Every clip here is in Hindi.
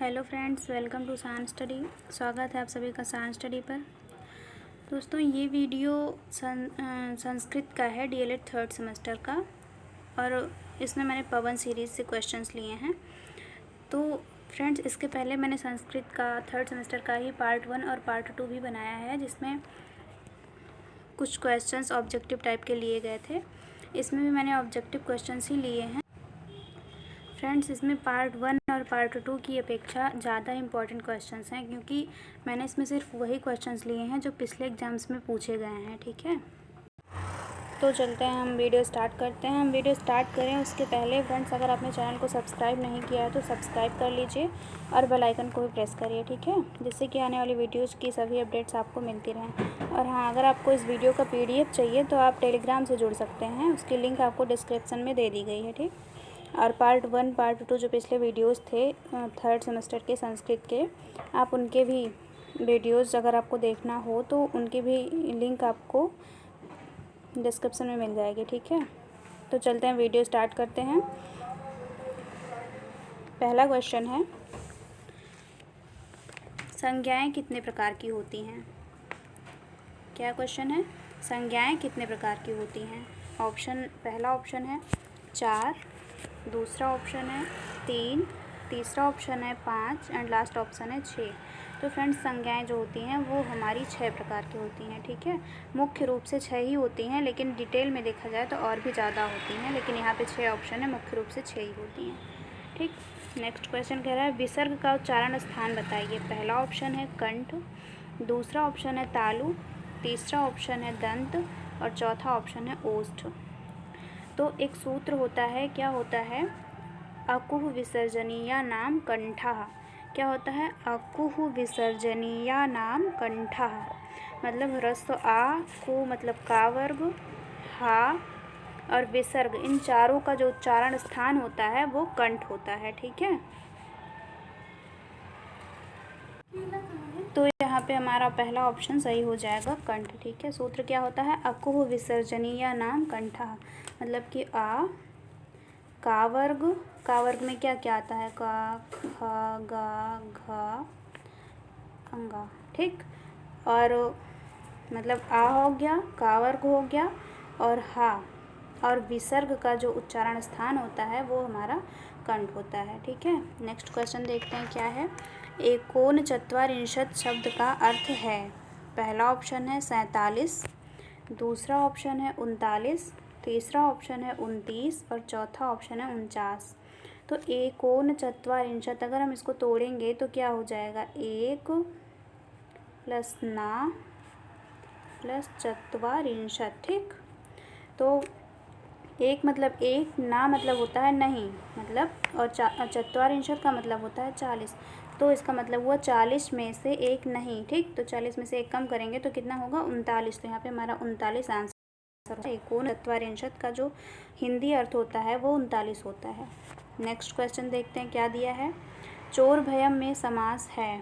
Hello friends, welcome to science study. स्वागत है आप सभी का साइंस स्टडी पर। दोस्तों, ये वीडियो संस्कृत का है, डीएलएड थर्ड सेमेस्टर का, और इसमें मैंने पवन सीरीज़ से क्वेश्चंस लिए हैं। तो फ्रेंड्स, इसके पहले मैंने संस्कृत का थर्ड सेमेस्टर का ही पार्ट 1 और पार्ट 2 भी बनाया है, जिसमें कुछ क्वेश्चंस ऑब्जेक्टिव टाइप के लिए गए थे। इसमें भी मैंने ऑब्जेक्टिव क्वेश्चंस ही लिए हैं। फ्रेंड्स, इसमें पार्ट 1 और पार्ट 2 की अपेक्षा ज़्यादा इंपॉर्टेंट क्वेश्चंस हैं, क्योंकि मैंने इसमें सिर्फ वही क्वेश्चंस लिए हैं जो पिछले एग्जाम्स में पूछे गए हैं। ठीक है, तो चलते हैं, हम वीडियो स्टार्ट करते हैं। हम वीडियो स्टार्ट करें उसके पहले फ्रेंड्स, अगर आपने चैनल को सब्सक्राइब नहीं किया है तो सब्सक्राइब कर लीजिए और बेल आइकन को भी प्रेस करिए। ठीक है, जिससे कि आने वाली वीडियोज़ की सभी अपडेट्स आपको मिलती रहें। और हाँ, अगर आपको इस वीडियो का PDF चाहिए तो आप टेलीग्राम से जुड़ सकते हैं, उसकी लिंक आपको डिस्क्रिप्शन में दे दी गई है। ठीक, और पार्ट 1 पार्ट 2 जो पिछले वीडियोस थे थर्ड सेमेस्टर के संस्कृत के, आप उनके भी वीडियोस अगर आपको देखना हो तो उनकी भी लिंक आपको डिस्क्रिप्शन में मिल जाएगी। ठीक है, तो चलते हैं, वीडियो स्टार्ट करते हैं। पहला क्वेश्चन है, संज्ञाएं कितने प्रकार की होती हैं? क्या क्वेश्चन है? संज्ञाएं कितने प्रकार की होती हैं? पहला ऑप्शन है 4, दूसरा ऑप्शन है 3, तीसरा ऑप्शन है 5 एंड लास्ट ऑप्शन है 6। तो फ्रेंड्स, संज्ञाएं जो होती हैं वो हमारी 6 प्रकार की होती हैं। ठीक है, मुख्य रूप से 6 ही होती हैं, लेकिन डिटेल में देखा जाए तो और भी ज़्यादा होती हैं, लेकिन यहाँ पे 6 ऑप्शन है, मुख्य रूप से 6 ही होती हैं। ठीक, नेक्स्ट क्वेश्चन कह रहा है, विसर्ग का उच्चारण स्थान बताइए। पहला ऑप्शन है कंठ, दूसरा ऑप्शन है तालु, तीसरा ऑप्शन है दंत और चौथा ऑप्शन है ओष्ठ। तो एक सूत्र होता है, क्या होता है? अकुह विसर्जनीया नाम कंठः। क्या होता है? अकुह विसर्जनीया नाम कंठः, मतलब ह्रस्व आ, कु मतलब का वर्ग, हा और विसर्ग, इन चारों का जो उच्चारण स्थान होता है वो कंठ होता है। ठीक है, तो यहाँ पे हमारा पहला ऑप्शन सही हो जाएगा, कंठ। ठीक है, सूत्र क्या होता है? अकुह विसर्जनीया नाम कंठः, मतलब कि आ, का वर्ग में क्या क्या आता है? का, खा, गा, घा, अंगा। ठीक, और मतलब आ हो गया, का वर्ग हो गया, और हा, और विसर्ग का जो उच्चारण स्थान होता है वो हमारा कंठ होता है। ठीक है, नेक्स्ट क्वेश्चन देखते हैं क्या है। एकोनचत्वारिंशत् शब्द का अर्थ है। पहला ऑप्शन है 47, दूसरा ऑप्शन है 39, तीसरा ऑप्शन है 29 और चौथा ऑप्शन है 49। तो एकोनचत्वारिंशत्, अगर हम इसको तोड़ेंगे तो क्या हो जाएगा? 1 प्लस ना प्लस चत्वारिंशत्। ठीक, तो एक मतलब एक, ना मतलब होता है नहीं, मतलब, और चत्वारिंशत् का मतलब होता है 40। तो इसका मतलब हुआ 40 में से एक नहीं। ठीक, तो 40 में से एक कम करेंगे तो कितना होगा? 39। तो यहाँ पे हमारा 39 आंसर होता है। एकोनचत्वारिंशत् का जो हिंदी अर्थ होता है वो 39 होता है। नेक्स्ट क्वेश्चन देखते हैं क्या दिया है। चोर भयम में समास है।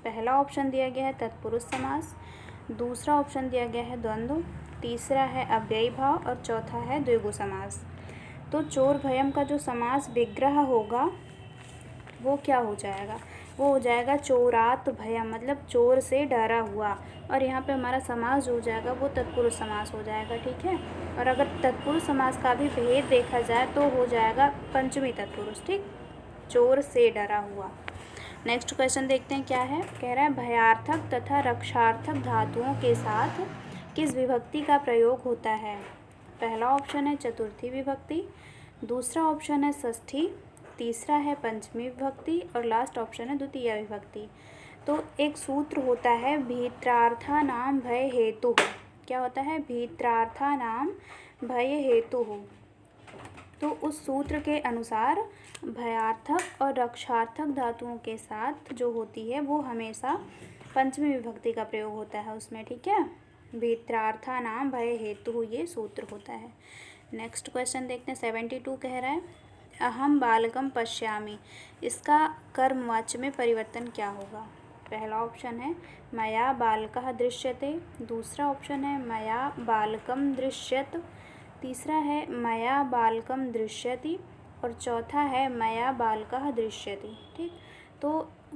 पहला ऑप्शन दिया गया है तत्पुरुष समास, दूसरा ऑप्शन दिया गया है द्वंद्व, तीसरा है अव्ययी भाव और चौथा है द्विगु समास। तो चोर भयम का जो समास विग्रह होगा वो क्या हो जाएगा? वो हो जाएगा चोरात भयम, मतलब चोर से डरा हुआ, और यहाँ पे हमारा समास जो हो जाएगा वो तत्पुरुष समास हो जाएगा। ठीक है, और अगर तत्पुरुष समास का भी भेद देखा जाए तो हो जाएगा पंचमी तत्पुरुष। ठीक, चोर से डरा हुआ। नेक्स्ट क्वेश्चन देखते हैं क्या है। कह रहा है, भयार्थक तथा रक्षार्थक धातुओं के साथ किस विभक्ति का प्रयोग होता है? पहला ऑप्शन है चतुर्थी विभक्ति, दूसरा ऑप्शन है षष्ठी, तीसरा है पंचमी विभक्ति और लास्ट ऑप्शन है द्वितीय विभक्ति। तो एक सूत्र होता है भीत्रार्था नाम भय हेतु। क्या होता है? भीत्रार्था नाम भय हेतु। तो उस सूत्र के अनुसार भयार्थक और रक्षार्थक धातुओं के साथ जो होती है वो हमेशा पंचमी विभक्ति का प्रयोग होता है उसमें। ठीक है, भीत्रार्था नाम भय हेतु ये सूत्र होता है। नेक्स्ट क्वेश्चन देखते हैं। 72 कह रहा है, अहम बालकम पश्यामि, इसका कर्मवाच्य में परिवर्तन क्या होगा? पहला ऑप्शन है मया बालकः दृश्यते, दूसरा ऑप्शन है मया बालकम दृश्यत, तीसरा है मया बालकम दृश्यति और चौथा है मया बालकः दृश्यति। ठीक, तो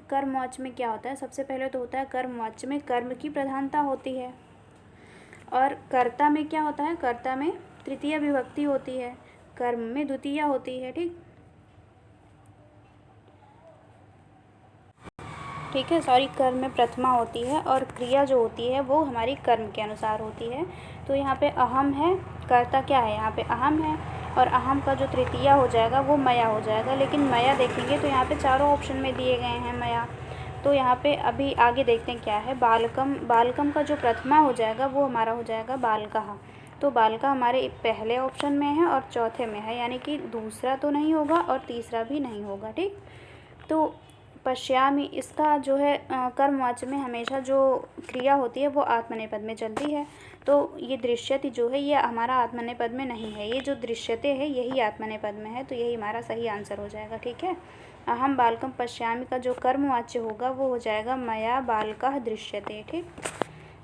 कर्मवाच्य में क्या होता है, सबसे पहले तो होता है कर्मवाच्य में कर्म की प्रधानता होती है, और कर्ता में क्या होता है, कर्ता में तृतीय विभक्ति होती है, कर्म में द्वितीय होती है। ठीक है, सॉरी, कर्म में प्रथमा होती है, और क्रिया जो होती है वो हमारी कर्म के अनुसार होती है। तो यहाँ पे अहम है, कर्ता क्या है, यहाँ पे अहम है, और अहम का जो तृतीया हो जाएगा वो मया हो जाएगा। लेकिन मया देखेंगे तो यहाँ पे चारों ऑप्शन में दिए गए हैं मया। तो यहाँ पे अभी आगे देखते हैं क्या है। बालकम, बालकम का जो प्रथमा हो जाएगा वो हमारा हो जाएगा बालकः। तो बालका हमारे पहले ऑप्शन में है और चौथे में है, यानी कि दूसरा तो नहीं होगा और तीसरा भी नहीं होगा। ठीक, तो पश्यामि, इसका जो है कर्मवाच्य में हमेशा जो क्रिया होती है वो आत्मनेपद में चलती है। तो ये दृश्यति जो है ये हमारा आत्मनेपद में नहीं है, ये जो दृश्यते है यही आत्मनेपद में है। तो यही हमारा सही आंसर हो जाएगा। ठीक है, अहम बालकम पश्यामि का जो कर्मवाच्य होगा वो हो जाएगा मया बालकः दृश्यते। ठीक,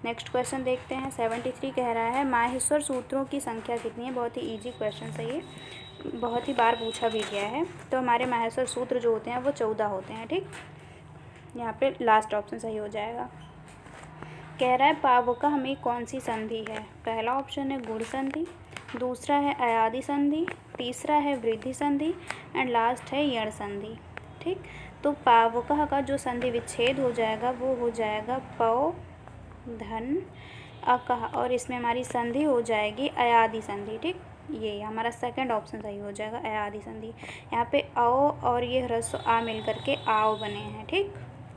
नेक्स्ट क्वेश्चन देखते हैं। 73 कह रहा है माहेश्वर सूत्रों की संख्या कितनी है। बहुत ही ईजी क्वेश्चन है ये, बहुत ही बार पूछा भी गया है। तो हमारे माहेश्वर सूत्र जो होते हैं वो 14 होते हैं। ठीक, यहाँ पे लास्ट ऑप्शन सही हो जाएगा। कह रहा है पावकः में कौन सी संधि है। पहला ऑप्शन है गुण संधि, दूसरा है अयादि संधि, तीसरा है वृद्धि संधि, एंड लास्ट है यण संधि। ठीक, तो पावकः का जो संधि विच्छेद हो जाएगा वो हो जाएगा पौ धन अकः, और इसमें हमारी संधि हो जाएगी अयादि संधि। ठीक, ये हमारा सेकंड ऑप्शन सही हो जाएगा, अयादि संधि। यहाँ पे औ और ये ह्रस्व आ मिल करके आओ बने हैं। ठीक,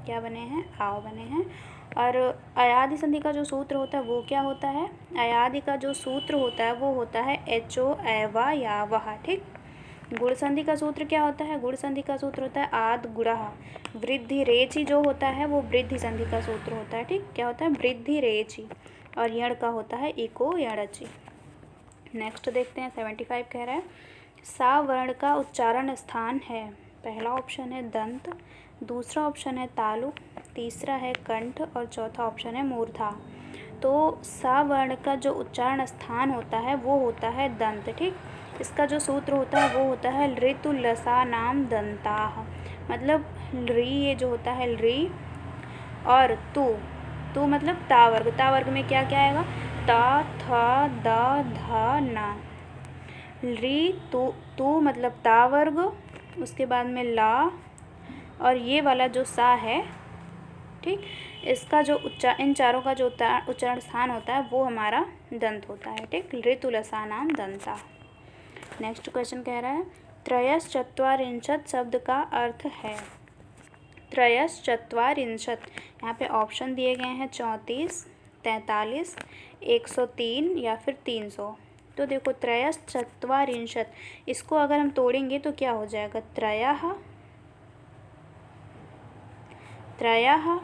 क्या बने हैं, आओ बने हैं। और अयादि संधि का जो सूत्र होता है वो क्या होता है, अयादि का जो सूत्र होता है वो होता है एचो एवा या वह। ठीक, गुण संधि का सूत्र क्या होता है, गुण संधि का सूत्र होता है आद गुणः। वृद्धि रेचि जो होता है वो वृद्धि संधि का सूत्र होता है। ठीक, क्या होता है, वृद्धि रेचि, और यण का होता है इको यणचि। नेक्स्ट देखते हैं। 75 कह रहा है सा वर्ण का उच्चारण स्थान है। पहला ऑप्शन है दंत, दूसरा ऑप्शन है तालु, तीसरा है कंठ, और चौथा ऑप्शन है मूर्धा। तो सा वर्ण का जो उच्चारण स्थान होता है वो होता है दंत। ठीक, इसका जो सूत्र होता है वो होता है ऋतु लसा नाम दंताः। मतलब री ये जो होता है री, और तू मतलब ता वर्ग, ता वर्ग में क्या क्या आएगा, ता था दा धा ना। री तू मतलब ता वर्ग, उसके बाद में ला, और ये वाला जो सा है, ठीक, इसका जो इन चारों का जो उच्चारण स्थान होता है वो हमारा दंत होता है। ठीक, ऋतुलसा नाम दंता। नेक्स्ट क्वेश्चन कह रहा है त्रयश्चत्वारिंशत् शब्द का अर्थ है। त्रयश्चत्वारिंशत्, यहाँ पे ऑप्शन दिए गए हैं 34, 43, 103 या फिर 300। तो देखो त्रयश्चत्वारिंशत्, इसको अगर हम तोड़ेंगे तो क्या हो जाएगा, त्रयः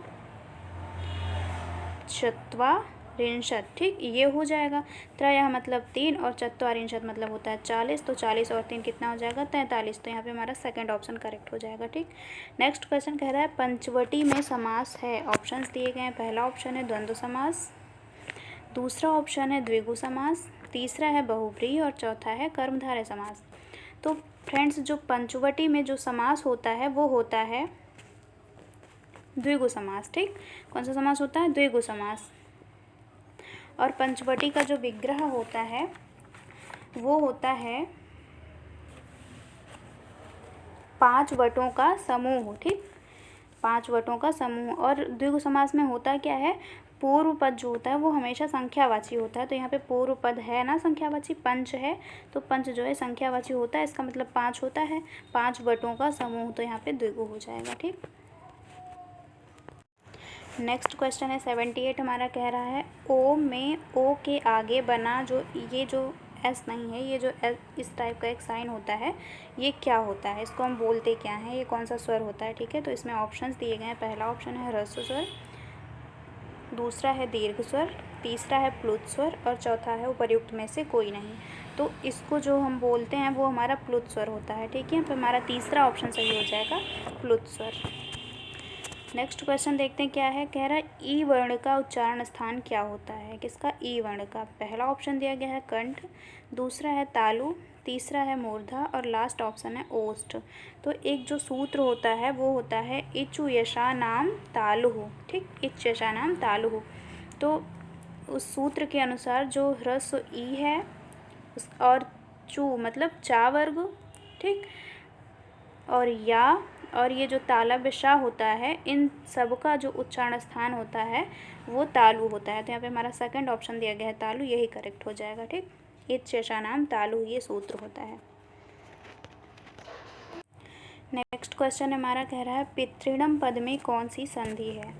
चत्वारिंशत्। ठीक, ये हो जाएगा। त्रयः मतलब 3 और चत्वारिंशत् मतलब होता है 40। तो 40 और 3 कितना हो जाएगा, 43। तो यहाँ पे हमारा सेकंड ऑप्शन करेक्ट हो जाएगा। ठीक, नेक्स्ट क्वेश्चन कह रहा है पंचवटी में समास है। ऑप्शंस दिए गए हैं। पहला ऑप्शन है द्वंद्व समास, दूसरा ऑप्शन है द्विगु समास, तीसरा है बहुव्रीहि, और चौथा है कर्मधारय समास। तो फ्रेंड्स, जो पंचवटी में जो समास होता है वो होता है द्विगु समास। ठीक, कौन सा समास होता है, द्विगु समास। और पंचवटी का जो विग्रह होता है वो होता है 5 वटों का समूह। ठीक, 5 वटों का समूह। और द्विगु समास में होता क्या है, पूर्व पद जो होता है वो हमेशा संख्यावाची होता है। तो यहाँ पे पूर्व पद है ना संख्यावाची, पंच है, तो पंच जो है संख्यावाची होता है, इसका मतलब 5 होता है, 5 वटों का समूह। तो यहाँ पे द्विगु हो जाएगा। ठीक, नेक्स्ट क्वेश्चन है 78 हमारा कह रहा है ओ में ओ के आगे बना जो ये जो एस नहीं है, ये जो इस टाइप का एक साइन होता है ये क्या होता है, इसको हम बोलते क्या हैं, ये कौन सा स्वर होता है। ठीक है, तो इसमें ऑप्शंस दिए गए हैं। पहला ऑप्शन है ह्रस्व स्वर, दूसरा है दीर्घ स्वर, तीसरा है प्लुत स्वर, और चौथा है उपर्युक्त में से कोई नहीं। तो इसको जो हम बोलते हैं वो हमारा प्लुत स्वर होता है। ठीक है, तो हमारा तीसरा ऑप्शन सही हो जाएगा, प्लुत स्वर। नेक्स्ट क्वेश्चन देखते हैं क्या है। कह रहा है ई वर्ण का उच्चारण स्थान क्या होता है, किसका, ई वर्ण का। पहला ऑप्शन दिया गया है कंठ, दूसरा है तालु, तीसरा है मूर्धा और लास्ट ऑप्शन है ओष्ठ। तो एक जो सूत्र होता है वो होता है इचु यशा नाम तालुहु, ठीक, इच यशा नाम तालुहु। तो उस सूत्र के अनुसार जो ह्रस्व ई है और चू मतलब चा वर्ग, ठीक, और या और ये जो तालव्य शा होता है, इन सब का जो उच्चारण स्थान होता है वो तालु होता है। तो यहाँ पे हमारा सेकंड ऑप्शन दिया गया है तालु, यही करेक्ट हो जाएगा, ठीक। इच यशा नाम तालु ये सूत्र होता है। नेक्स्ट क्वेश्चन हमारा कह रहा है पितृणम पद में कौन सी संधि है।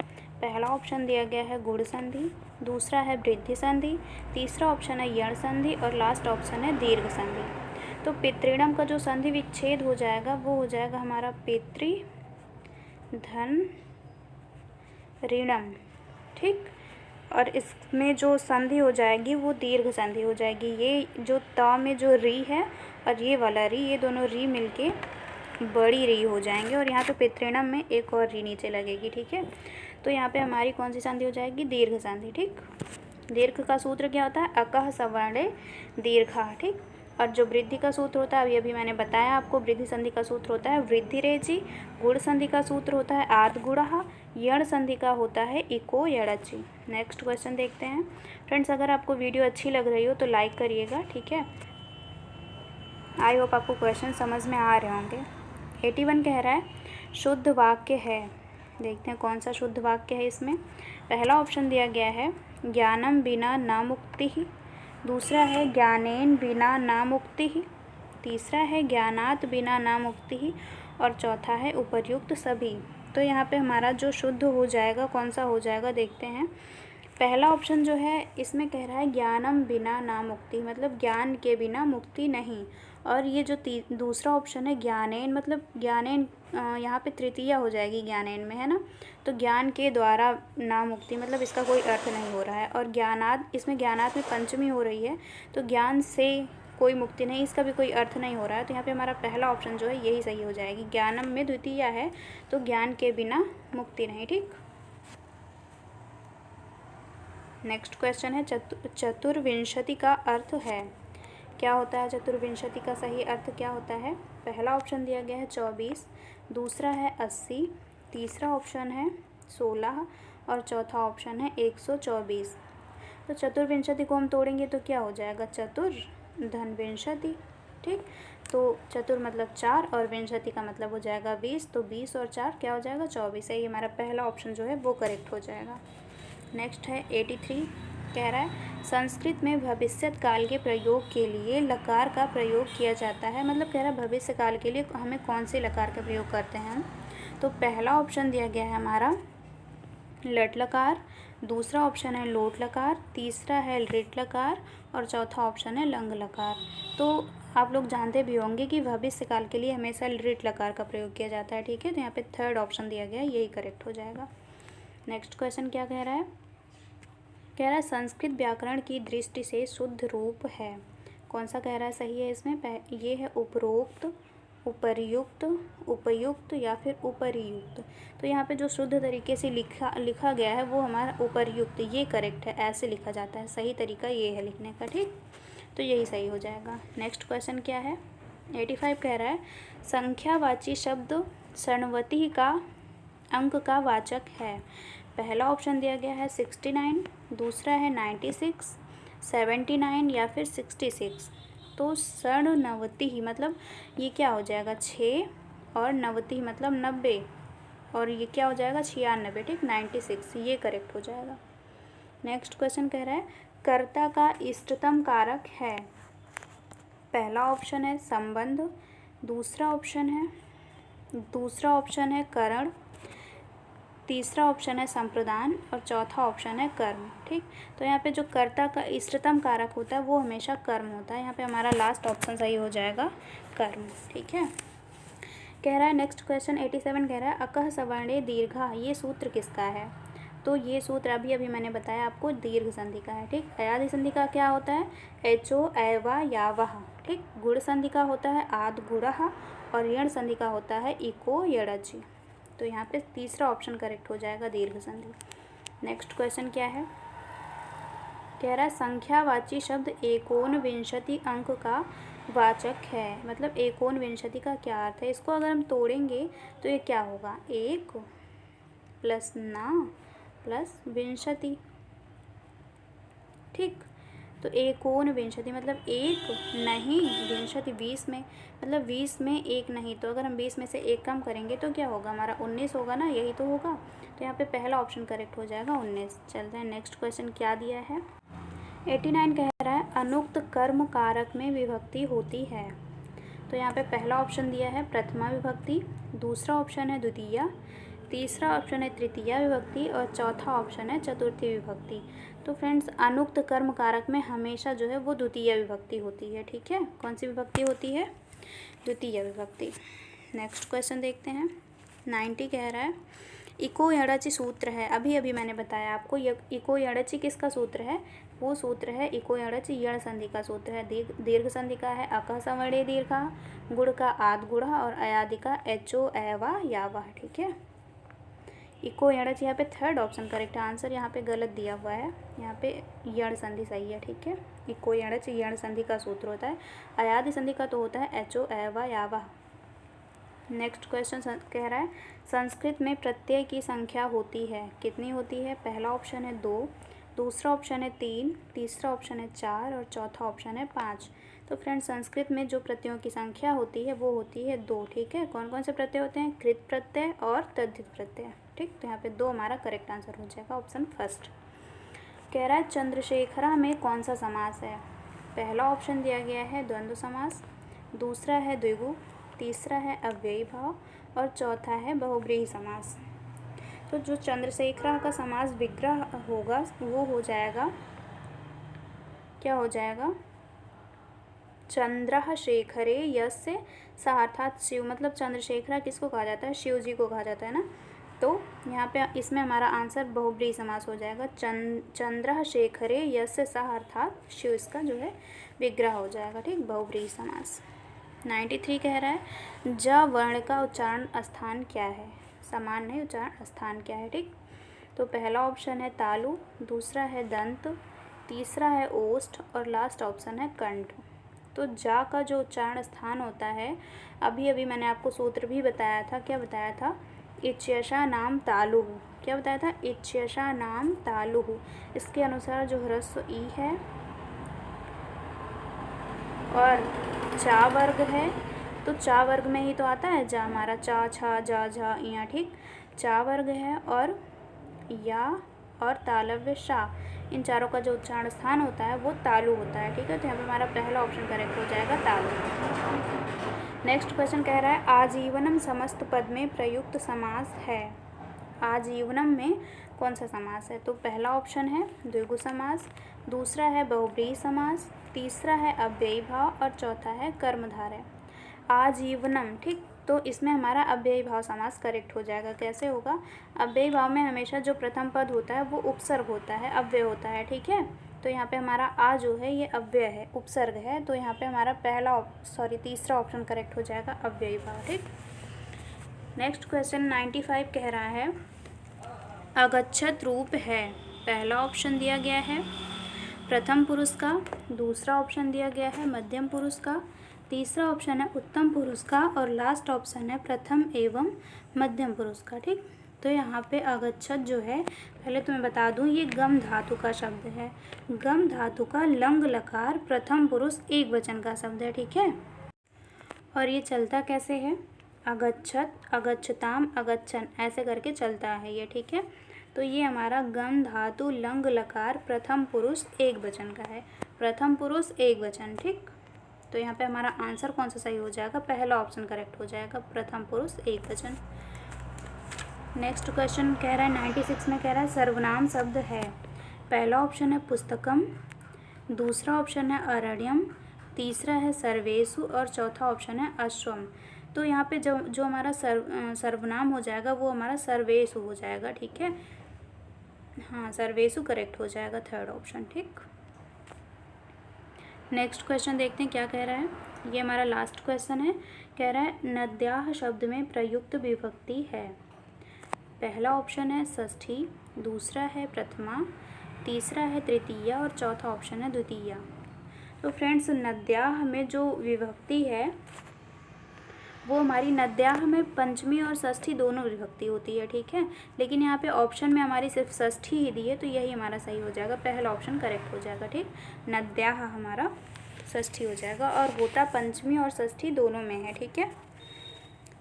पहला ऑप्शन दिया गया है गुण संधि, दूसरा है वृद्धि संधि, तीसरा ऑप्शन है यण संधि और लास्ट ऑप्शन है दीर्घ संधि। तो पितृणम का जो संधि विच्छेद हो जाएगा वो हो जाएगा हमारा पितृ धन ऋणम, ठीक। और इसमें जो संधि हो जाएगी वो दीर्घ संधि हो जाएगी। ये जो त में जो री है और ये वाला री, ये दोनों री मिलके बड़ी री हो जाएंगे और यहाँ पे पितृणम में एक और री नीचे लगेगी, ठीक है। तो यहाँ पे हमारी कौन सी संधि हो जाएगी, दीर्घ संधि, ठीक। दीर्घ का सूत्र क्या होता है, अकह सवर्णे दीर्घा, ठीक। और जो वृद्धि का सूत्र होता है अभी मैंने बताया आपको, वृद्धि संधि का सूत्र होता है वृद्धि रेची, गुण संधि का सूत्र होता है आद गुणः, यण संधि का होता है इको यड़ची। नेक्स्ट क्वेश्चन देखते हैं। फ्रेंड्स, अगर आपको वीडियो अच्छी लग रही हो तो लाइक करिएगा, ठीक है। आई होप आपको क्वेश्चन समझ में आ रहे होंगे। 81 कह रहा है शुद्ध वाक्य है। देखते हैं कौन सा शुद्ध वाक्य है इसमें। पहला ऑप्शन दिया गया है ज्ञानम बिना न मुक्ति ही, दूसरा है ज्ञानेन बिना न मुक्ति ही, तीसरा है ज्ञानात बिना न मुक्ति ही और चौथा है उपर्युक्त सभी। तो यहाँ पे हमारा जो शुद्ध हो जाएगा कौन सा हो जाएगा देखते हैं। पहला ऑप्शन जो है इसमें कह रहा है ज्ञानम बिना ना मुक्ति, मतलब ज्ञान के बिना मुक्ति नहीं। और ये जो दूसरा ऑप्शन है ज्ञानेन, मतलब ज्ञानेन यहाँ पे तृतीया हो जाएगी ज्ञानेन में, है ना। तो ज्ञान के द्वारा ना मुक्ति, मतलब इसका कोई अर्थ नहीं हो रहा है। और ज्ञानात, इसमें ज्ञानात में पंचमी हो रही है, तो ज्ञान से कोई मुक्ति नहीं, इसका भी कोई अर्थ नहीं हो रहा है। तो यहाँ पे हमारा पहला ऑप्शन जो है यही सही हो जाएगी। ज्ञानम में द्वितीया है तो ज्ञान के बिना मुक्ति नहीं, ठीक। नेक्स्ट क्वेश्चन है चतुर्विंशति का अर्थ है। क्या होता है चतुर्विंशति का सही अर्थ क्या होता है। पहला ऑप्शन दिया गया है 24, दूसरा है 80, तीसरा ऑप्शन है 16 और चौथा ऑप्शन है 124। तो चतुर्विंशति को हम तोड़ेंगे तो क्या हो जाएगा, चतुर धन विंशति, ठीक। तो चतुर मतलब 4 और विंशति का मतलब हो जाएगा 20, तो 20 और 4 क्या हो जाएगा 24 है। ये हमारा पहला ऑप्शन जो है वो करेक्ट हो जाएगा। नेक्स्ट है 83, कह रहा है संस्कृत में भविष्यत काल के प्रयोग के लिए लकार का प्रयोग किया जाता है। मतलब कह रहा है भविष्य काल के लिए हमें कौन से लकार का प्रयोग करते हैं हम। तो पहला ऑप्शन दिया गया है हमारा लट लकार, दूसरा ऑप्शन है लोट लकार, तीसरा है लिट लकार और चौथा ऑप्शन है लंग लकार। तो आप लोग जानते भी होंगे कि भविष्य काल के लिए हमेशा लिट लकार का प्रयोग किया जाता है, ठीक है। तो यहाँ पे थर्ड ऑप्शन दिया गया है, यही करेक्ट हो जाएगा। नेक्स्ट क्वेश्चन क्या कह रहा है, कह रहा है संस्कृत व्याकरण की दृष्टि से शुद्ध रूप है। कौन सा कह रहा है सही है इसमें, ये है उपरोक्त, उपर्युक्त, उपयुक्त या फिर उपरियुक्त। तो यहाँ पे जो शुद्ध तरीके से लिखा गया है वो हमारा उपरयुक्त, ये करेक्ट है, ऐसे लिखा जाता है, सही तरीका ये है लिखने का, ठीक। तो यही सही हो जाएगा। नेक्स्ट क्वेश्चन क्या है, 85 कह रहा है संख्यावाची शब्द षण्वती का अंक का वाचक है। पहला ऑप्शन दिया गया है 69, दूसरा है 96, 79 या फिर 66। तो षण्णवति ही मतलब ये क्या हो जाएगा 6 और नवति मतलब 90 और ये क्या हो जाएगा 96, ठीक, 96 ये करेक्ट हो जाएगा। नेक्स्ट क्वेश्चन कह रहा है कर्ता का इष्टतम कारक है। पहला ऑप्शन है संबंध, दूसरा ऑप्शन है करण, तीसरा ऑप्शन है संप्रदान और चौथा ऑप्शन है कर्म, ठीक। तो यहाँ पे जो कर्ता का इष्टतम कारक होता है वो हमेशा कर्म होता है। यहाँ पे हमारा लास्ट ऑप्शन सही हो जाएगा कर्म, ठीक है। कह रहा है नेक्स्ट क्वेश्चन 87 कह रहा है अकह सवर्णे दीर्घा, ये सूत्र किसका है। तो ये सूत्र अभी मैंने बताया आपको दीर्घ संधि का है, ठीक। अयादि संधि का क्या होता है एचो एवा यावह, ठीक। गुण संधि का होता है आद गुणः और यण संधि का होता है इको यड़ची। तो यहाँ पे तीसरा ऑप्शन करेक्ट हो जाएगा दीर्घ संधि। नेक्स्ट क्वेश्चन क्या है, कह रहा है संख्यावाची शब्द एकोनविंशति अंक का वाचक है, मतलब एकोनविंशति का क्या अर्थ है। इसको अगर हम तोड़ेंगे तो ये क्या होगा, एक प्लस ना प्लस विंशति, ठीक। तो एकोनविंशति मतलब एक नहीं, विंशति 20 में, मतलब 20 में एक नहीं, तो अगर हम 20 में से एक कम करेंगे तो क्या होगा हमारा, 19 होगा ना, यही तो होगा। तो यहाँ पे पहला ऑप्शन करेक्ट हो जाएगा 19। चलते हैं नेक्स्ट क्वेश्चन क्या दिया है। 89 कह रहा है अनुक्त कर्म कारक में विभक्ति होती है। तो यहाँ पे पहला ऑप्शन दिया है प्रथमा विभक्ति, दूसरा ऑप्शन है द्वितीया, तीसरा ऑप्शन है तृतीया विभक्ति और चौथा ऑप्शन है चतुर्थी विभक्ति। तो फ्रेंड्स अनुक्त कर्म कारक में हमेशा जो है वो द्वितीय विभक्ति होती है, ठीक है। कौन सी विभक्ति होती है, द्वितीय विभक्ति। नेक्स्ट क्वेश्चन देखते हैं। 90 कह रहा है इको यड़चि सूत्र है, अभी अभी मैंने बताया आपको, इको यड़चि किसका सूत्र है, वो सूत्र है इको यड़चि यण संधि का सूत्र है। दीर्घ संधि का है अकः सवर्णे दीर्घा, गुण का आद गुढ़ा और अयादि का एचो एवा यावा, ठीक है। इको यड़च यहाँ पे थर्ड ऑप्शन करेक्ट है, आंसर यहाँ पे गलत दिया हुआ है, यहाँ पे यण संधि सही है, ठीक है। इको यड़च यण संधि का सूत्र होता है, अयादि संधि का तो होता है एचो एवा यावा। नेक्स्ट क्वेश्चन कह रहा है संस्कृत में प्रत्यय की संख्या होती है, कितनी होती है। पहला ऑप्शन है 2, दूसरा ऑप्शन है 3, तीसरा ऑप्शन है 4 और चौथा ऑप्शन है 5। तो फ्रेंड्स संस्कृत में जो प्रत्ययों की संख्या होती है वो होती है 2, ठीक है। कौन कौन से प्रत्यय होते हैं, कृत प्रत्यय और तद्धित प्रत्यय, ठीक। तो यहाँ पे 2 हमारा करेक्ट आंसर हो जाएगा, ऑप्शन फर्स्ट। कह रहा है चंद्रशेखरा में कौन सा समास है। पहला ऑप्शन दिया गया है द्वंद्व समास, दूसरा है द्विगु, तीसरा है अव्ययी भाव और चौथा है बहुब्रीहि समास। तो जो चंद्रशेखरा का समास विग्रह होगा वो हो जाएगा, क्या हो जाएगा, चंद्रः शेखरे यस्य सः, अर्थात शिव, मतलब चंद्रशेखरा किसको कहा जाता है, शिव जी को कहा जाता है ना। तो यहाँ पे इसमें हमारा आंसर बहुब्रीहि समास हो जाएगा, चंद्रः शेखरे यस्य सः, अर्थात शिव इसका जो है विग्रह हो जाएगा, ठीक, बहुब्रीहि समास। 93 कह रहा है ज वर्ण का उच्चारण स्थान क्या है, समान नहीं उच्चारण स्थान क्या है, ठीक। तो पहला ऑप्शन है तालु, दूसरा है दंत, तीसरा है ओष्ठ और लास्ट ऑप्शन है कंठ। तो जा का जो उच्चारण स्थान होता है, अभी अभी मैंने आपको सूत्र भी बताया था, क्या बताया था, इच्यषा नाम तालुः, क्या बताया था, इच्यषा नाम तालुः। इसके अनुसार जो ह्रस्व ई है और चा वर्ग है, तो चा वर्ग में ही तो आता है जा हमारा, चा छा जा झा इया, ठीक। चा वर्ग है और या और तालव्य शा, इन चारों का जो उच्चारण स्थान होता है वो तालु होता है, ठीक है। तो यहाँ पे हमारा पहला ऑप्शन करेक्ट हो जाएगा तालु। नेक्स्ट क्वेश्चन कह रहा है आजीवनम समस्त पद में प्रयुक्त समास है। आजीवनम में कौन सा समास है। तो पहला ऑप्शन है द्विगु समास, दूसरा है बहुब्रीहि समास, तीसरा है अव्ययी भाव और चौथा है कर्मधारय। आजीवनम, ठीक। तो इसमें हमारा अव्ययी भाव समास करेक्ट हो जाएगा। कैसे होगा, अव्ययी भाव में हमेशा जो प्रथम पद होता है वो उपसर्ग होता है, अव्यय होता है, ठीक है। तो यहाँ पे हमारा आ जो है ये अव्यय है, उपसर्ग है, तो यहाँ पे हमारा तीसरा ऑप्शन करेक्ट हो जाएगा अव्ययी भाव, ठीक। नेक्स्ट क्वेश्चन 95 कह रहा है अगच्छत रूप है। पहला ऑप्शन दिया गया है प्रथम पुरुष का, दूसरा ऑप्शन दिया गया है मध्यम पुरुष का, तीसरा ऑप्शन है उत्तम पुरुष का और लास्ट ऑप्शन है प्रथम एवं मध्यम पुरुष का, ठीक। तो यहाँ पे अगच्छत जो है, पहले तो मैं बता दूँ ये गम धातु का शब्द है, गम धातु का लंग लकार प्रथम पुरुष एक वचन का शब्द है, ठीक है। और ये चलता कैसे है, अगच्छत, अगच्छताम, अगच्छन, ऐसे करके चलता है ये, ठीक है। तो ये हमारा गम धातु लंग लकार प्रथम पुरुष एक वचन का है, प्रथम पुरुष एक वचन, ठीक। तो यहाँ पे हमारा आंसर कौन सा सही हो जाएगा, पहला ऑप्शन करेक्ट हो जाएगा, प्रथम पुरुष एक वचन। नेक्स्ट क्वेश्चन कह रहा है 96 में कह रहा है सर्वनाम शब्द है। पहला ऑप्शन है पुस्तकम, दूसरा ऑप्शन है अरण्यम, तीसरा है सर्वेषु और चौथा ऑप्शन है अश्वम। तो यहाँ पे जो हमारा सर्वनाम हो जाएगा वो हमारा सर्वेषु हो जाएगा, ठीक है। हाँ, सर्वेषु करेक्ट हो जाएगा, थर्ड ऑप्शन, ठीक। नेक्स्ट क्वेश्चन देखते हैं क्या कह रहा है। ये हमारा लास्ट क्वेश्चन है, कह रहा है नद्याः शब्द में प्रयुक्त विभक्ति है। पहला ऑप्शन है षष्ठी, दूसरा है प्रथमा, तीसरा है तृतीया और चौथा ऑप्शन है द्वितीया। तो फ्रेंड्स नद्याः में जो विभक्ति है वो हमारी नद्याः में पंचमी और षष्ठी दोनों विभक्ति होती है, ठीक है। लेकिन यहाँ पे ऑप्शन में हमारी सिर्फ षष्ठी ही दी है, तो यही हमारा सही हो जाएगा, पहला ऑप्शन करेक्ट हो जाएगा, ठीक। नद्याः हमारा षष्ठी हो जाएगा और होता पंचमी और षष्ठी दोनों में है, ठीक है।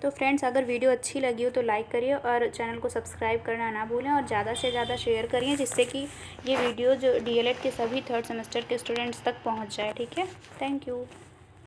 तो फ्रेंड्स अगर वीडियो अच्छी लगी हो तो लाइक करिए और चैनल को सब्सक्राइब करना ना भूलें और ज़्यादा से ज़्यादा शेयर करिए, जिससे कि ये वीडियो जो DLED के सभी 3rd सेमेस्टर के स्टूडेंट्स तक पहुंच जाए, ठीक है। Thank you.